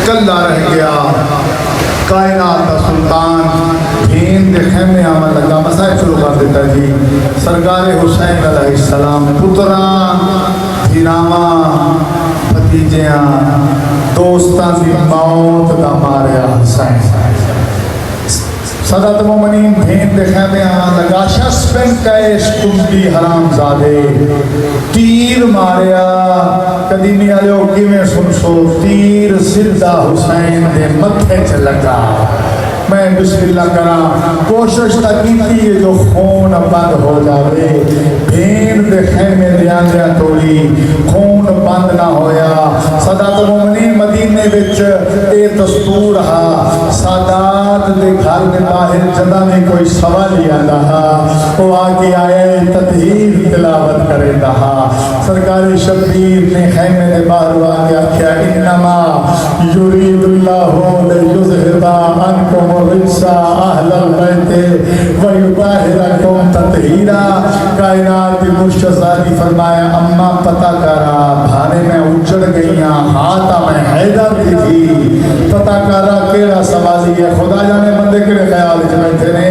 कल्ला रह गया कायनात का सुल्तान भेन दे खेमे आवन लगा मसाइल शुरू कर देता जी। सरकारे हुसैन अलैहिस्सलाम पुत्रा फिरावा भतीजिया दोस्तां की मौत का मारिया हुसैन सदत मोमिनीन भेन दे खेमे आवन लगा शस बिन कैस कुंडी हरामजादे तीर मारिया कदी नहीं आयो किवें सुनसो तीर सीधा हुसैन दे मथे च लगा। मैं बिस्मिल्लाह करा कोशिश तक की जो खून बंद हो जावे भेन दे खेमे दे आंदियां तोड़ी खून बंद ना होया। सदात मोमिनीन मदीने विच ए दस्तूर हा सादात दे घर दे बाहर जदा में कोई सवाल ही आंदा हा वो आके आए तदहीर तिलावत करेंदा हा। सरकारी शबीर ने खेमे दे बाहर आके आख्या इन्नमा युरीदुल्लाहु लियुज़हिबा अन्कुम रिज्सा अहलल बैते व युताहिरकुम तत्हीरा। कायनात की मुर्शदानी फरमाया अम्मा पता करा भाने में उजड़ गईयां हाथा में हैदर भी थी पता करा केड़ा सवाली है खुदा जाने बंदे केड़े ख्याल च बैठे ने।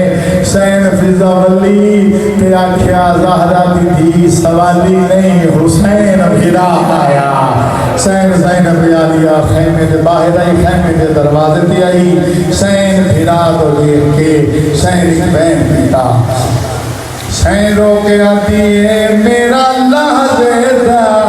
सैन फिजा वली ते आख्या ज़हरा दी थी सवाली नहीं हुसैन भिरा आया। सैन ज़ैनब आलिया खेमे दे बाहर आई खेमे दे दरवाजे ते आई सैन भिरा तो देख के सैन एक बहन पिता सैन रो के आती है मेरा लहज़ेदार